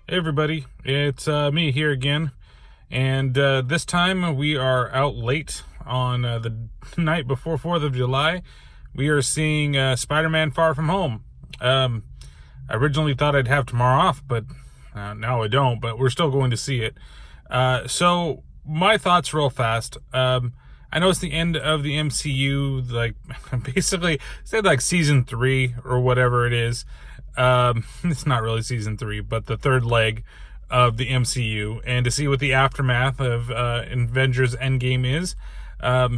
Hey everybody, it's me here again, and this time we are out late on the night before 4th of July. We are seeing Spider-Man Far From Home. I originally thought I'd have tomorrow off, but now I don't, but we're still going to see it. So my thoughts real fast. I know it's the end of the MCU, like basically say like season 3 or whatever it is. It's not really season 3, but the third leg of the MCU, and to see what the aftermath of Avengers Endgame is. I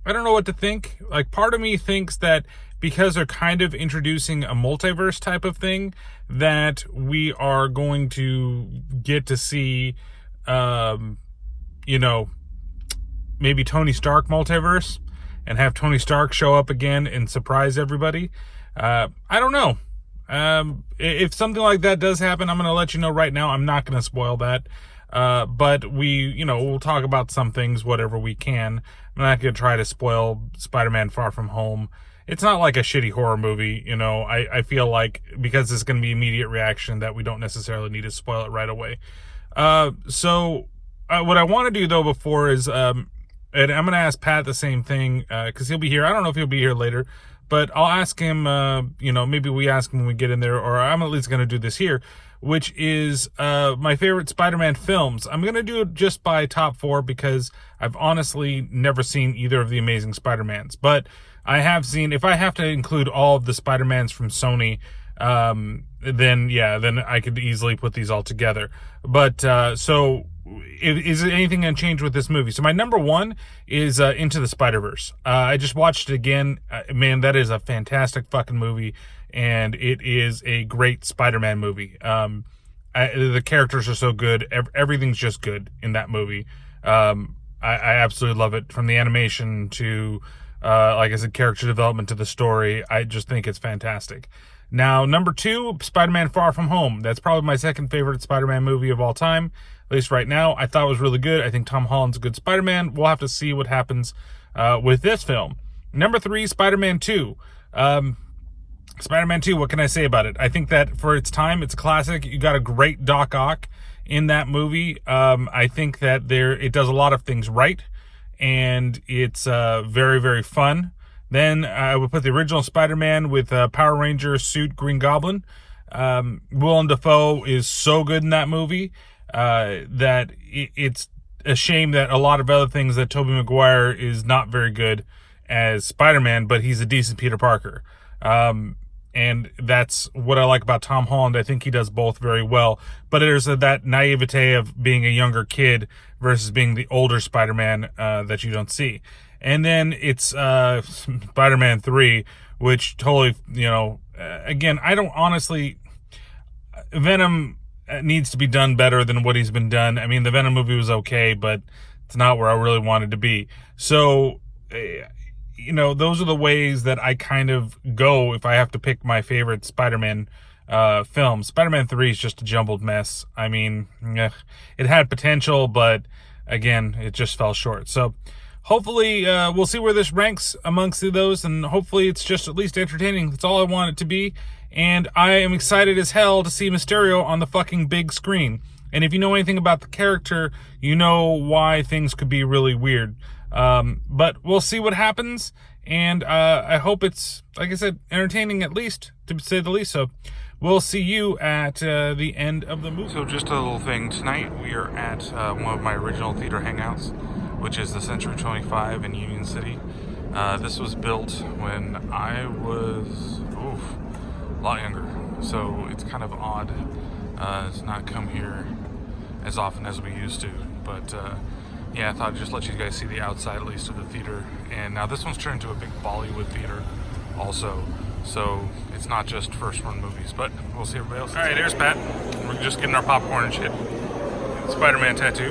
don't know what to think. Like, part of me thinks that because they're kind of introducing a multiverse type of thing, that we are going to get to see, maybe Tony Stark multiverse, and have Tony Stark show up again and surprise everybody. I don't know. If something like that does happen, I'm going to let you know right now. I'm not going to spoil that. But we'll talk about some things, whatever we can. I'm not going to try to spoil Spider-Man Far From Home. It's not like a shitty horror movie. I feel like because it's going to be immediate reaction that we don't necessarily need to spoil it right away. So what I want to do though before is, and I'm going to ask Pat the same thing, cause he'll be here. I don't know if he'll be here later, but I'll ask him, maybe we ask him when we get in there, or I'm at least going to do this here, which is my favorite Spider-Man films. I'm going to do it just by top 4 because I've honestly never seen either of the Amazing Spider-Mans. But I have seen, if I have to include all of the Spider-Mans from Sony, then I could easily put these all together. But so is anything going to change with this movie? So my number 1 is Into the Spider-Verse. I just watched it again. Man, that is a fantastic fucking movie, and it is a great Spider-Man movie. The characters are so good. Everything's just good in that movie. I absolutely love it, from the animation to, like I said, character development to the story. I just think it's fantastic. Now, number 2, Spider-Man Far From Home. That's probably my second favorite Spider-Man movie of all time, at least right now. I thought it was really good. I think Tom Holland's a good Spider-Man. We'll have to see what happens with this film. Number 3, Spider-Man 2. Spider-Man 2, what can I say about it? I think that for its time, it's a classic. You got a great Doc Ock in that movie. I think that it does a lot of things right, and it's very, very fun. Then I would put the original Spider-Man with Power Ranger suit Green Goblin. Willem Dafoe is so good in that movie that it's a shame that a lot of other things that Tobey Maguire is not very good as Spider-Man, but he's a decent Peter Parker. And that's what I like about Tom Holland. I think he does both very well. But there's that naivete of being a younger kid versus being the older Spider-Man that you don't see. And then it's Spider-Man 3, which totally, again, I don't honestly... Venom needs to be done better than what he's been done. I mean, the Venom movie was okay, but it's not where I really wanted to be. So, those are the ways that I kind of go if I have to pick my favorite Spider-Man film. Spider-Man 3 is just a jumbled mess. I mean, it had potential, but again, it just fell short. So hopefully we'll see where this ranks amongst those, and hopefully it's just at least entertaining. That's all I want it to be. And I am excited as hell to see Mysterio on the fucking big screen. And if you know anything about the character, you know why things could be really weird. But we'll see what happens. And I hope it's, like I said, entertaining at least, to say the least. So we'll see you at the end of the movie. So just a little thing. Tonight we are at one of my original theater hangouts, which is the Century 25 in Union City. This was built when I was a lot younger, so it's kind of odd to not come here as often as we used to. But I thought I'd just let you guys see the outside at least of the theater. And now this one's turned into a big Bollywood theater also, so it's not just first run movies, but we'll see everybody else. All right, there's Pat. We're just getting our popcorn and shit. Spider-Man tattoo.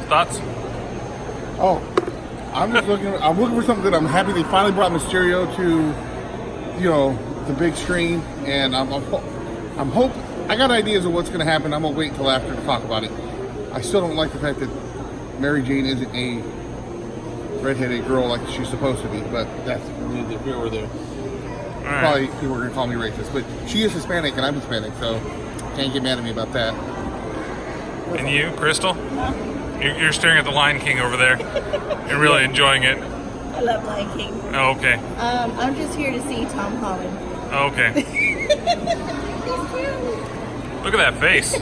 Thoughts? Oh, I'm looking for something. I'm happy they finally brought Mysterio to, the big screen, and I got ideas of what's going to happen. I'm gonna wait until after to talk about it. I still don't like the fact that Mary Jane isn't a redheaded girl like she's supposed to be, but that's neither here or there. Right. Probably people are going to call me racist, but she is Hispanic and I'm Hispanic, so can't get mad at me about that. And you, Crystal? You're staring at the Lion King over there. You're really enjoying it. I love Lion King. Oh, okay. I'm just here to see Tom Holland. Oh, okay. Look at that face.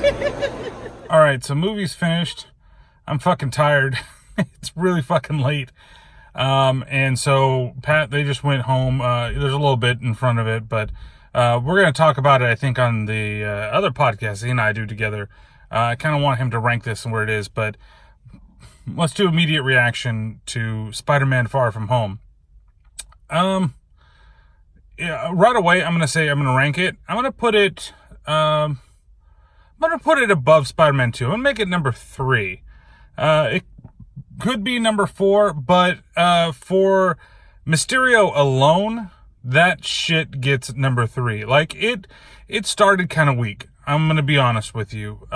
All right, so movie's finished. I'm fucking tired. It's really fucking late. And so Pat, they just went home. There's a little bit in front of it, but we're going to talk about it, I think, on the other podcast he and I do together. I kind of want him to rank this and where it is, but let's do immediate reaction to Spider-Man Far From Home. Yeah, right away, I'm going to rank it. I'm going to put it above Spider-Man 2. I'm going to make it number 3. It could be number 4, but for Mysterio alone, that shit gets number 3. Like, it started kind of weak. I'm going to be honest with you.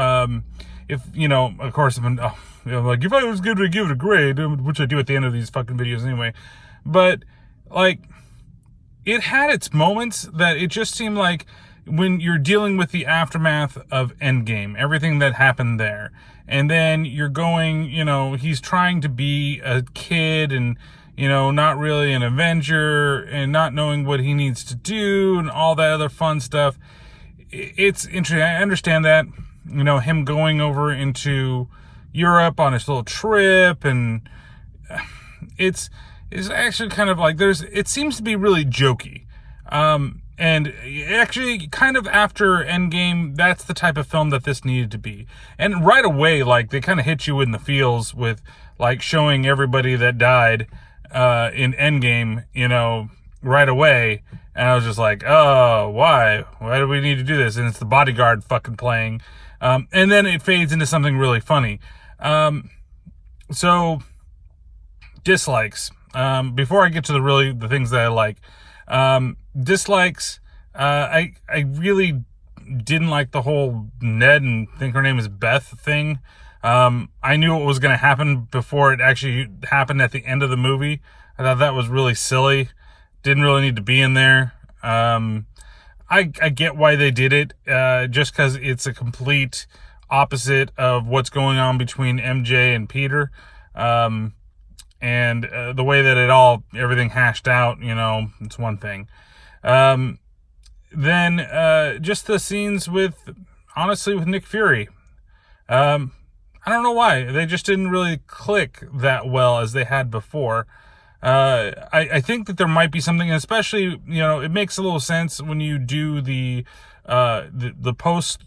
If, of course, like, if I was going to give it a grade, which I do at the end of these fucking videos anyway, but, like, it had its moments that it just seemed like when you're dealing with the aftermath of Endgame, everything that happened there, and then you're going, he's trying to be a kid and, not really an Avenger and not knowing what he needs to do and all that other fun stuff. It's interesting. I understand that, him going over into Europe on his little trip, and it's actually kind of like it seems to be really jokey. And actually, kind of after Endgame, that's the type of film that this needed to be. And right away, like, they kind of hit you in the feels with, like, showing everybody that died in Endgame, right away. And I was just like, oh, why? Why do we need to do this? And it's the bodyguard fucking playing. And then it fades into something really funny. So, dislikes. Before I get to the things that I like, dislikes, I really didn't like the whole Ned and think her name is Beth thing. I knew what was going to happen before it actually happened at the end of the movie. I thought that was really silly. Didn't really need to be in there. I get why they did it, just because it's a complete opposite of what's going on between MJ and Peter. And the way that everything hashed out, it's one thing. Then just the scenes with Nick Fury. I don't know why. They just didn't really click that well as they had before. I think that there might be something, especially, it makes a little sense when you do the post,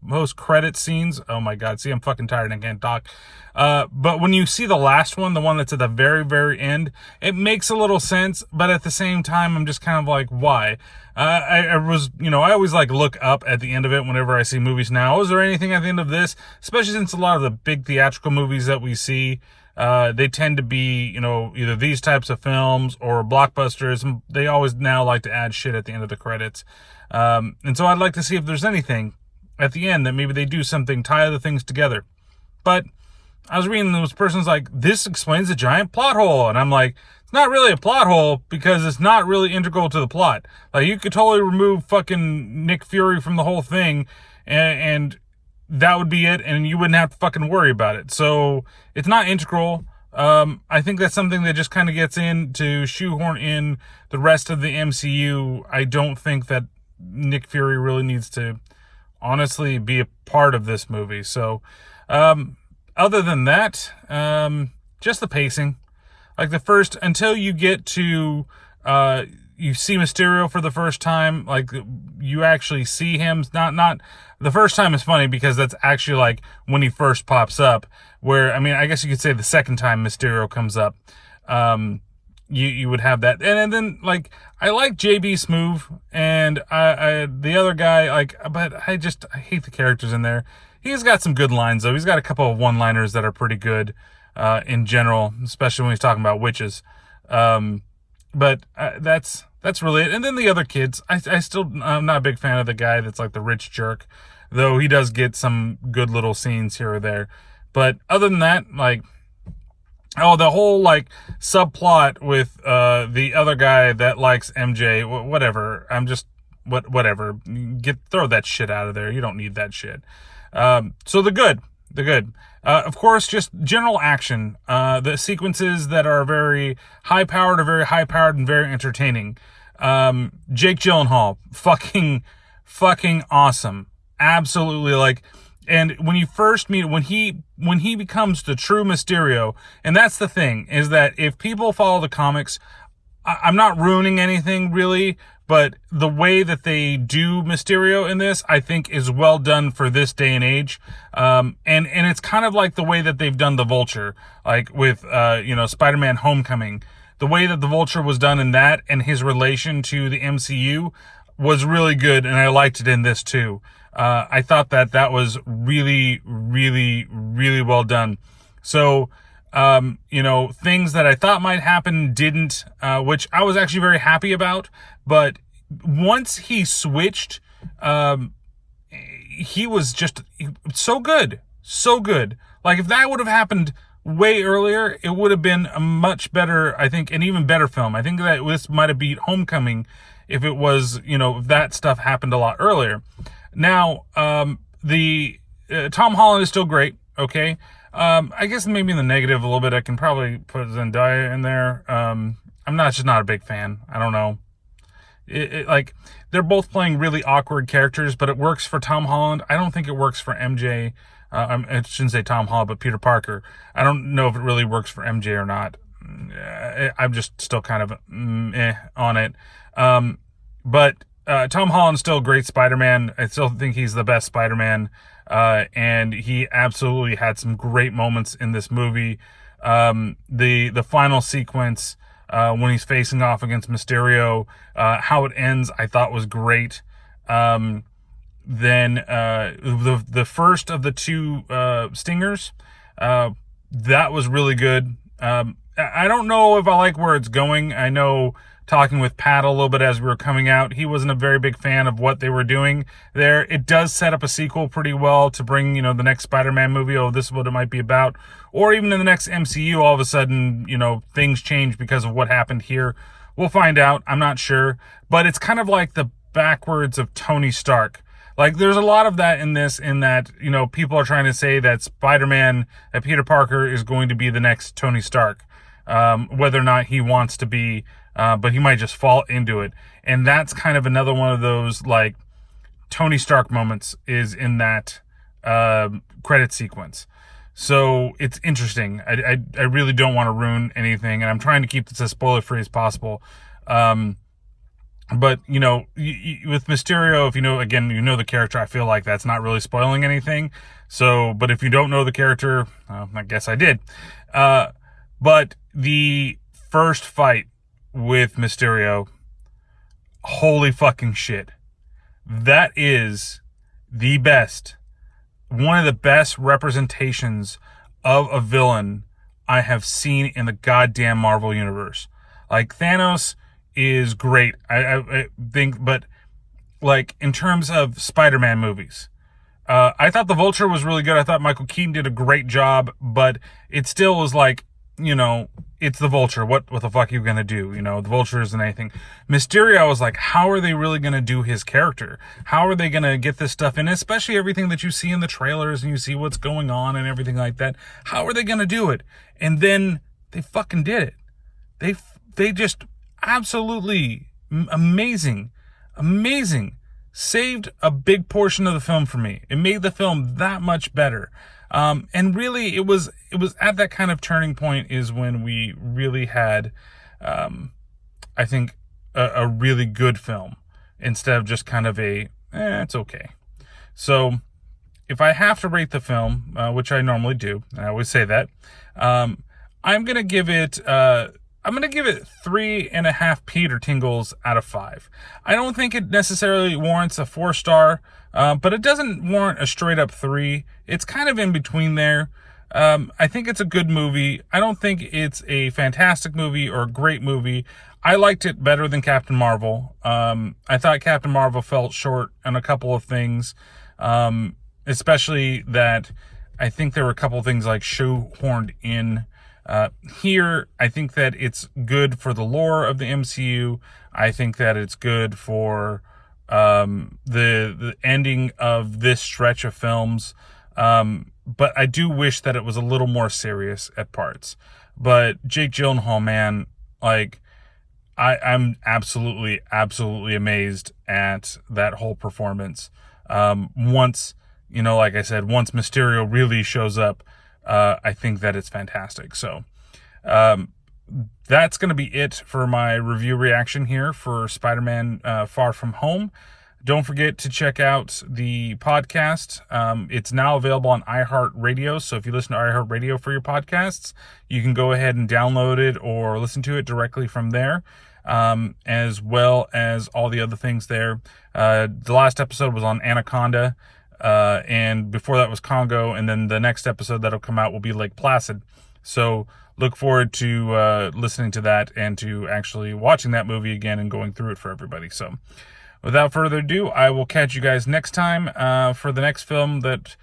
post credit scenes. Oh my God. See, I'm fucking tired and I can't talk. But when you see the last one, the one that's at the very, very end, it makes a little sense, but at the same time, I'm just kind of like, why? I was, I always like look up at the end of it whenever I see movies now. Is there anything at the end of this? Especially since a lot of the big theatrical movies that we see, they tend to be, either these types of films or blockbusters. And they always now like to add shit at the end of the credits. And so I'd like to see if there's anything at the end that maybe they do something, tie other things together. But I was reading those persons like, this explains a giant plot hole. And I'm like, it's not really a plot hole because it's not really integral to the plot. Like, you could totally remove fucking Nick Fury from the whole thing and that would be it, and you wouldn't have to fucking worry about it. So it's not integral. I think that's something that just kind of gets in to shoehorn in the rest of the MCU. I don't think that Nick Fury really needs to honestly be a part of this movie. So other than that, just the pacing. Like until you get to you see Mysterio for the first time, like you actually see him. Not the first time is funny because that's actually like when he first pops up. Where, I mean, I guess you could say the second time Mysterio comes up, you would have that. And then like I like JB Smoove and the other guy, like, but I hate the characters in there. He's got some good lines though. He's got a couple of one-liners that are pretty good in general, especially when he's talking about witches. But that's really it. And then the other kids, I'm not a big fan of the guy that's like the rich jerk, though he does get some good little scenes here or there. But other than that, like, the whole like subplot with the other guy that likes MJ, whatever. I'm just whatever. Throw that shit out of there. You don't need that shit. So the good. Of course, just general action. The sequences that are very high-powered are very high-powered and very entertaining. Jake Gyllenhaal, fucking awesome. Absolutely, like, and when you first meet, when he becomes the true Mysterio, and that's the thing, is that if people follow the comics, I'm not ruining anything really, but the way that they do Mysterio in this, I think, is well done for this day and age. And it's kind of like the way that they've done the Vulture, like with, Spider-Man Homecoming. The way that the Vulture was done in that and his relation to the MCU was really good, and I liked it in this too. I thought that was really, really, really well done. So, things that I thought might happen didn't, which I was actually very happy about. But once he switched, he was just so good. Like, if that would have happened way earlier, it would have been a much better, I think, an even better film. I think that this might have beat Homecoming if it was, if that stuff happened a lot earlier. Now, Tom Holland is still great, okay? I guess maybe in the negative a little bit, I can probably put Zendaya in there. I'm just not a big fan. I don't know. Like, they're both playing really awkward characters, but it works for Tom Holland. I don't think it works for MJ. I shouldn't say Tom Holland, but Peter Parker. I don't know if it really works for MJ or not. I'm just still kind of on it. But Tom Holland's still a great Spider-Man. I still think he's the best Spider-Man. And he absolutely had some great moments in this movie. The final sequence, when he's facing off against Mysterio, how it ends, I thought was great. Then the first of the two stingers, that was really good. I don't know if I like where it's going. I know, talking with Pat a little bit as we were coming out, he wasn't a very big fan of what they were doing there. It does set up a sequel pretty well to bring, the next Spider-Man movie. Oh, this is what it might be about. Or even in the next MCU, all of a sudden, things change because of what happened here. We'll find out. I'm not sure. But it's kind of like the backwards of Tony Stark. Like, there's a lot of that in this, in that, people are trying to say that Spider-Man, that Peter Parker is going to be the next Tony Stark. Whether or not he wants to be, but he might just fall into it. And that's kind of another one of those, like, Tony Stark moments is in that credit sequence. So it's interesting. I really don't want to ruin anything, and I'm trying to keep this as spoiler-free as possible. But, with Mysterio, if you know the character, I feel like that's not really spoiling anything. So, but if you don't know the character, I guess I did. But the first fight with Mysterio, holy fucking shit. That is the best, one of the best representations of a villain I have seen in the goddamn Marvel Universe. Like, Thanos is great, I think, but, like, in terms of Spider-Man movies, I thought the Vulture was really good. I thought Michael Keaton did a great job, but it still was like, it's the Vulture. What the fuck are you gonna do? The Vulture isn't anything. Mysterio, I was like, how are they really gonna do his character? How are they gonna get this stuff in? Especially everything that you see in the trailers and you see what's going on and everything like that. How are they gonna do it? And then they fucking did it. They just absolutely amazing. Saved a big portion of the film for me. It made the film that much better. And really, it was at that kind of turning point is when we really had, I think, a really good film instead of just kind of it's okay. So, if I have to rate the film, which I normally do, and I always say that, I'm gonna give it 3.5 Peter Tingles out of 5. I don't think it necessarily warrants a 4-star, but it doesn't warrant a straight up 3. It's kind of in between there. I think it's a good movie. I don't think it's a fantastic movie or a great movie. I liked it better than Captain Marvel. I thought Captain Marvel fell short on a couple of things, especially that I think there were a couple of things like shoehorned in. Here, I think that it's good for the lore of the MCU. I think that it's good for the ending of this stretch of films. But I do wish that it was a little more serious at parts. But Jake Gyllenhaal, man, like, I'm absolutely amazed at that whole performance. Once, like I said, once Mysterio really shows up, I think that it's fantastic. So, that's going to be it for my review reaction here for Spider-Man Far From Home. Don't forget to check out the podcast. It's now available on iHeartRadio. So if you listen to iHeartRadio for your podcasts, you can go ahead and download it or listen to it directly from there, as well as all the other things there. The last episode was on Anaconda, and before that was Congo, and then the next episode that'll come out will be Lake Placid. So look forward to listening to that and to actually watching that movie again and going through it for everybody. So without further ado, I will catch you guys next time for the next film that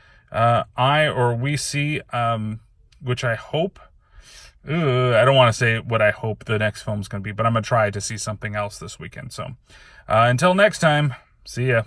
we see, which I hope. I don't want to say what I hope the next film is going to be, but I'm going to try to see something else this weekend. So until next time, see ya.